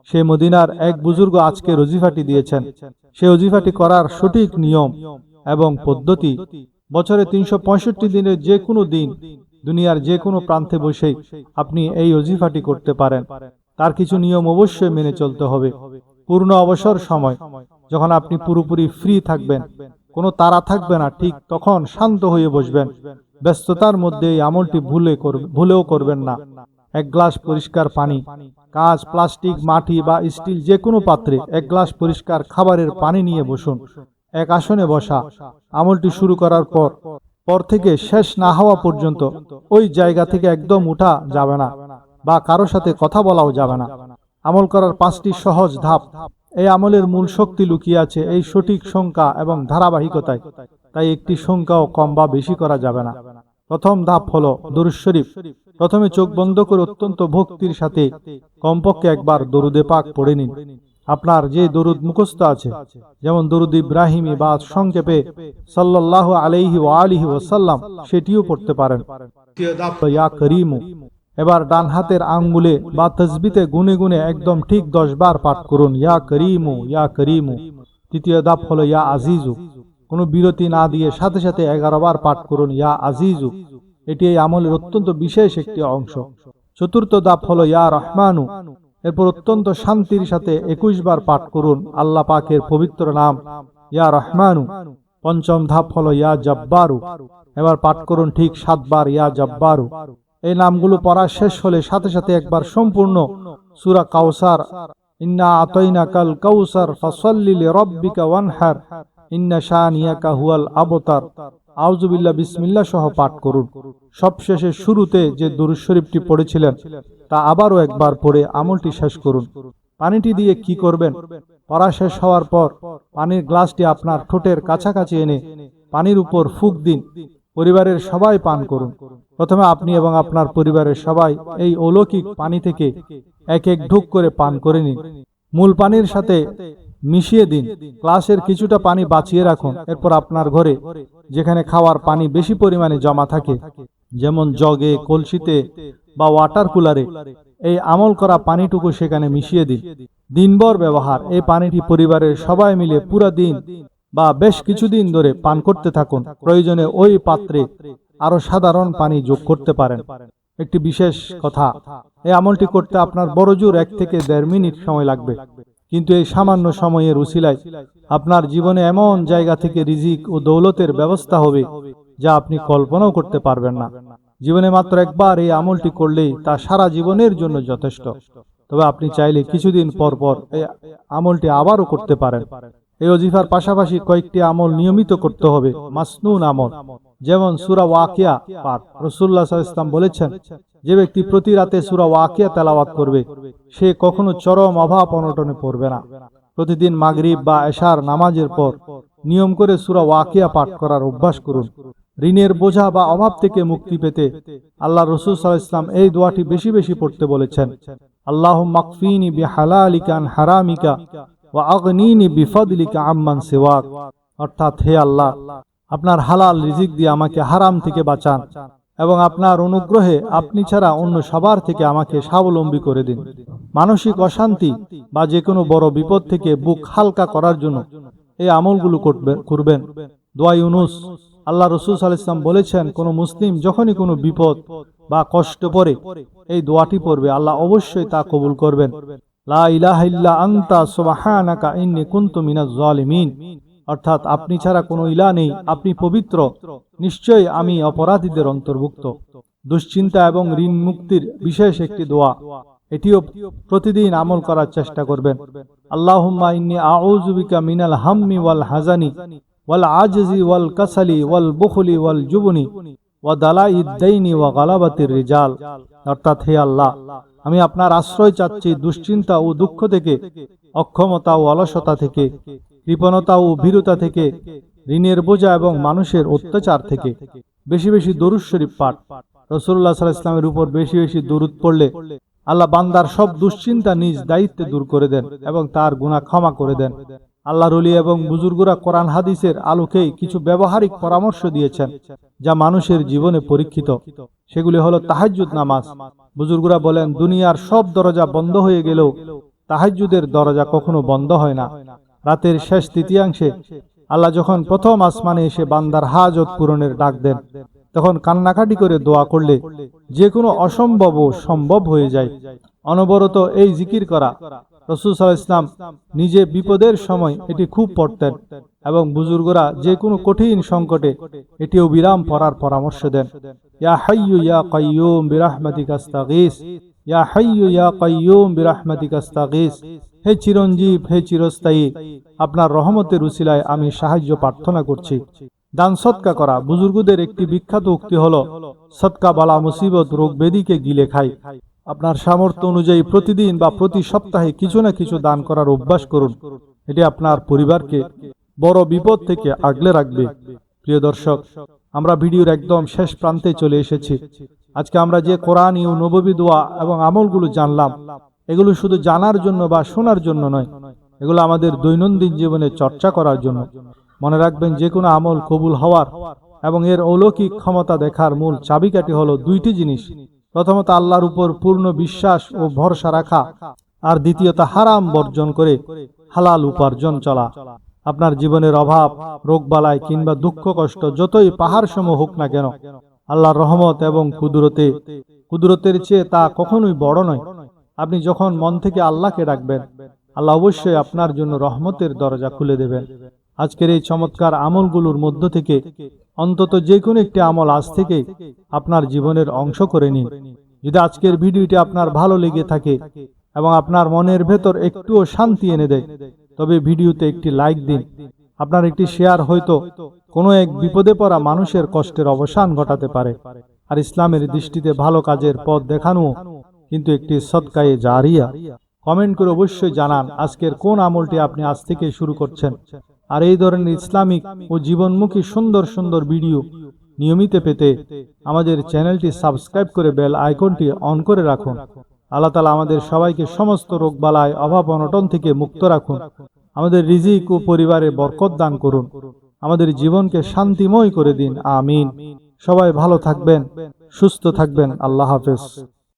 সে মদিনার এক বুজুর্গ আজকে ওজিফাটি দিয়েছেন। সে ওজিফাটি করার সঠিক নিয়ম এবং পদ্ধতি বছরে 365 দিনের যে কোনো দিন দুনিয়ার যে কোনো প্রান্তে বসেই আপনি এই ওজিফাটি করতে পারেন। তার কিছু নিয়ম অবশ্যই মেনে চলতে হবে। পূর্ণ অবসর সময়, যখন আপনি পুরোপুরি ফ্রি থাকবেন, কোনো তাড়া থাকবে না, ঠিক তখন শান্ত হয়ে বসবেন। ব্যস্ততার মধ্যে এই আমলটি ভুলেও করবেন না। এক গ্লাস পরিষ্কার পানি, কাঁচ, প্লাস্টিক, মাটি বা স্টিল যে কোনো পাত্রে এক গ্লাস পরিষ্কার খাবারের পানি নিয়ে বসুন। এক আসনে বসা। আমলটি শুরু করার পর থেকে শেষ না হওয়া পর্যন্ত ওই জায়গা থেকে একদম উঠা যাবে না বা কারো সাথে কথা বলাও যাবে না। আমল করার 5টি সহজ ধাপ। এই আমলের মূল শক্তি লুকিয়ে আছে এই সঠিক সংখ্যা এবং ধারাবাহিকতায়, তাই একটি সংখ্যাও কম বা বেশি করা যাবে না। প্রথম ধাপ হলো দরুদ শরীফ। প্রথমে চোখ বন্ধ করে অত্যন্ত ভক্তির সাথে কমপক্ষে একবার দরুদে পাক পড়ে নিন। আপনার যে দরুদ মুখস্থ আছে, যেমন দরুদ ইব্রাহিমী বা সংক্ষেপে সাল্লাল্লাহু আলাইহি ওয়া আলিহি ওয়াসাল্লাম, সেটিও পড়তে পারেন। ইয়া করিমু। এবার ডান হাতের আঙ্গুলে বা তাসবিতে গুনে গুনে একদম ঠিক 10 বার পাঠ করুন, ইয়া করিমু, ইয়া করিমু। তৃতীয় ধাপ হলো ইয়া আজিজু। কোনো বিরতি না দিয়ে সাথে সাথে 11 বার পাঠ করুন, ইয়া আজিজু। এটি এই আমলের অত্যন্ত বিশেষ একটি অংশ। চতুর্থ ধাপ হলো ইয়া রহমানু। এরপর অত্যন্ত শান্তির সাথে 21 বার পাঠ করুন আল্লাহ পাকের পবিত্র নাম, ইয়া রহমানু। পঞ্চম ধাপ হলো ইয়া জব্বারু। এবার পাঠ করুন ঠিক 7 বার, ইয়া জব্বারু। এই নামগুলো পড়া শেষ হলে সাথে সাথে একবার সম্পূর্ণ সূরা কাউসার, ইন্না আতাইনাকাল কাউসার ফাসাল্লি লিরাব্বিকা ওয়ানহার, ইন্না শানিয়াকা হুয়াল আবতার, আউযুবিল্লাহ বিসমিল্লাহ সহ পাঠ করুন। সবশেষে শুরুতে যে দুরূদ শরীফটি পড়েছিলেন তা আবারও একবার পড়ে আমলটি শেষ করুন। পানিটি দিয়ে কি করবেন? পড়া শেষ হওয়ার পর পানির গ্লাসটি আপনার ঠোঁটের কাছাকাছি এনে পানির উপর ফুঁক দিন। পরিবারের সবাই পান করুন। প্রথমে আপনি এবং আপনার পরিবারের সবাই এই অলৌকিক পানি থেকে এক এক ঢুক করে পান করে নিন। মূল পানির সাথে মিশিয়ে দিন। গ্লাসের কিছুটা পানি বাঁচিয়ে রাখুন। এরপর আপনার ঘরে যেখানে খাওয়ার পানি বেশি পরিমাণে জমা থাকে, যেমন জগে, কলসিতে বা ওয়াটার কুলারে, এই আমল করা পানিটুকু সেখানে মিশিয়ে দিন। দিনভর ব্যবহার। এই পানিটি পরিবারের সবাই মিলে পুরা দিন বা বেশ কিছুদিন ধরে পান করতে থাকুন। প্রয়োজনে ওই পাত্রে আরো সাধারণ পানি যোগ করতে পারেন। একটি বিশেষ কথা, এই আমলটি করতে আপনার বড়জোর 1 থেকে 1.5 মিনিট সময় লাগবে, কিন্তু এই সামান্য সময়ের উসিলায় আপনার জীবনে এমন জায়গা থেকে রিজিক ও দৌলতের ব্যবস্থা হবে যা আপনি কল্পনাও করতে পারবেন না। জীবনে মাত্র একবার এই আমলটি করলেই তা সারা জীবনের জন্য যথেষ্ট। তবে আপনি চাইলে কিছুদিন পর পর এই আমলটি আবারও করতে পারেন। এই ওজিফার পাশাপাশি কয়েকটি আমল নিয়মিত করতে হবে, মাসনুন আমল, যেমন সূরা ওয়াকিয়া পাঠ। রাসূলুল্লাহ সাল্লাল্লাহু আলাইহি ওয়াসাল্লাম বলেছেন, যে ব্যক্তি প্রতি রাতে সূরা ওয়াকিয়া তেলাওয়াত করবে সে কখনো চরম অভাব অনটনে পড়বে না। প্রতিদিন মাগরিব বা এশার নামাজের পর নিয়ম করে সূরা ওয়াকিয়া পাঠ করার অভ্যাস করুন। ঋণের বোঝা বা অভাব থেকে মুক্তি পেতে আল্লাহ রাসূল সাল্লাল্লাহু আলাইহি ওয়াসাল্লাম এই দোয়াটি বেশি বেশি পড়তে বলেছেন, আল্লাহুম্মা কফিনি বিহালালিকা আন হারামিকা ওয়া আগনিনি বিফাদলিকা আম্মান সিওয়াক। অর্থাৎ, হে আল্লাহ, আপনার হালাল রিজিক দিয়ে আমাকে হারাম থেকে বাঁচান এবং আপনার অনুগ্রহে আপনি ছাড়া অন্য সবার থেকে আমাকে স্বাবলম্বী করে দিন। মানসিক অশান্তি বা যে কোনো বড় বিপদ থেকে বুক হালকা করার জন্য এই আমলগুলো করবেন। দোয়া ইউনুস। আল্লাহ রাসূল সাল্লাল্লাহু আলাইহি ওয়াসাল্লাম বলেছেন, কোন মুসলিম যখনই কোনো বিপদ বা কষ্ট পড়ে এই দোয়াটি পড়বে, আল্লাহ অবশ্যই তা কবুল করবেন। লা ইলাহা ইল্লা আনতা সুবহানাকা ইন্নী কুনতু মিনাজ জালিমিন। অর্থাৎ, আপনি ছাড়া কোনো ইলাহ নেই, আপনি পবিত্র, নিশ্চয়ই আমি অপরাধীদের অন্তর্ভুক্ত। দুশ্চিন্তা এবং ঋণ মুক্তির বিশেষ একটি দোয়া, এটিও প্রতিদিন আমল করার চেষ্টা করবেন। আল্লাহুম্মা ইন্নী আউযু বিকা মিনাল হাম্মি ওয়াল হাজানি ওয়াল আজজি ওয়াল কাসালি ওয়াল বুখলি ওয়াল জুবনি ওয়া দালাইদ দাইনি ওয়া গালাবাতির রিজাল। অর্থাৎ, হে আল্লাহ, আমি আপনার আশ্রয় চাচ্ছি দুশ্চিন্তা ও দুঃখ থেকে, অক্ষমতা ও অলসতা থেকে, কৃপণতা ও ভীরুতা থেকে, ঋণের বোঝা এবং মানুষের অত্যাচার থেকে। বেশি বেশি দরুদ শরীফ পাঠ। রাসূলুল্লাহ সাল্লাল্লাহু আলাইহি ওয়াসাল্লামের উপর বেশি বেশি দরুদ পড়লে আল্লাহ বান্দার সব দুশ্চিন্তা নিজ দায়িত্বে দূর করে দেন এবং তার গুনাহ ক্ষমা করে দেন। আল্লাহর ওলি এবং বুজুর্গরা কোরআন হাদিসের আলোকেই কিছু ব্যবহারিক পরামর্শ দিয়েছেন যা মানুষের জীবনে পরীক্ষিত। সেগুলি হলো তাহাজ্জুদ নামাজ। বুজুর্গরা বলেন, দুনিয়ার সব দরজা বন্ধ হয়ে গেলেও তাহাজ্জুদের দরজা কখনো বন্ধ হয় না। রাতের শেষ তৃতীয়াংশে আল্লাহ যখন প্রথম আসমানে এসে বান্দার হাজত পূরণের ডাক দেন, তখন কান্নাকাটি করে দোয়া করলে যে কোনো অসম্ভবও সম্ভব হয়ে যায়। অনবরত এই জিকির করা। রাসূল সাল্লাল্লাহু আলাইহি ওয়াসাল্লাম নিজে বিপদের সময় এটি খুব পড়তেন এবং বুজুর্গরা যে কোনো কঠিন সংকটে এটি অবিরাম পড়ার পরামর্শ দেন। ইয়া হাইয়্যু ইয়া কাইয়্যুম বিরহমাতিকা আস্তাগীস, ইয়া হাইয়্যু ইয়া কাইয়্যুম বিরহমাতিকা আস্তাগীস। হে চিরঞ্জীব, হে চিরস্থায়ী, আপনার রহমতের উসিলায় আমি সাহায্য প্রার্থনা করছি। দান সদকা করা। বুজুর্গদের একটি বিখ্যাত উক্তি হলো, সদকা বালা মুসিবত রোগ ব্যাধিকে গিলে খায়। আপনার সামর্থ্য অনুযায়ী প্রতিদিন বা প্রতি সপ্তাহে কিছু না কিছু দান করার অভ্যাস করুন। এটি আপনার পরিবারকে বড় বিপদ থেকে আগলে রাখবে। প্রিয় দর্শক, আমরা ভিডিওর একদম শেষ প্রান্তে চলে এসেছি। আজকে আমরা যে কোরআনী ও নববী দোয়া এবং আমলগুলো জানলাম, এগুলো শুধু জানার জন্য বা শোনার জন্য নয়, এগুলো আমাদের দৈনন্দিন জীবনে চর্চা করার জন্য। মনে রাখবেন, যে কোনো আমল কবুল হওয়ার এবং এর অলৌকিক ক্ষমতা দেখার মূল চাবিকাঠি হলো দুইটি জিনিস। প্রথমত আল্লাহর উপর পূর্ণ বিশ্বাস ও ভরসা রাখা, আর দ্বিতীয়ত হারাম বর্জন করে হালাল উপার্জন চলা। আপনার জীবনের অভাব, রোগবালাই কিংবা দুঃখ কষ্ট যতই পাহাড় সম হোক না কেন, আল্লাহর রহমত এবং কুদরতের চেয়ে তা কখনোই বড় নয়। আপনি যখন মন থেকে আল্লাহকে ডাকবেন, আল্লাহ অবশ্যই আপনার জন্য রহমতের দরজা খুলে দেবেন। আজকের এই চমৎকার আমলগুলোর মধ্য থেকে অন্তত যে কোনো একটি আমল আজ থেকে আপনার জীবনের অংশ করে নিন। যদি আজকের ভিডিওটি আপনার ভালো লেগে থাকে এবং আপনার মনের ভেতর একটুও শান্তি এনে দেয়, তবে ভিডিওতে একটি লাইক দিন। আপনার একটি শেয়ার হয়তো কোনো এক বিপদে পড়া মানুষের কষ্টের অবসান ঘটাতে পারে। আর ইসলামের দৃষ্টিতে ভালো কাজের পথ দেখানো কিন্তু একটি সদকায়ে জারিয়া। কমেন্ট করে অবশ্যই জানান আজকের কোন আমলটি আপনি আজ থেকে শুরু করছেন। আর এই ধরনের ইসলামিক ও জীবনমুখী সুন্দর সুন্দর ভিডিও নিয়মিত পেতে আমাদের চ্যানেলটি সাবস্ক্রাইব করে বেল আইকনটি অন করে রাখুন। আল্লাহ তাআলা আমাদের সবাইকে সমস্ত রোগবালাই, অভাব অনটন থেকে মুক্ত রাখুন। আমাদের রিজিক ও পরিবারে বরকত দান করুন। আমাদের জীবনকে শান্তিময় করে দিন। আমিন। সবাই ভালো থাকবেন, সুস্থ থাকবেন। আল্লাহ হাফেজ।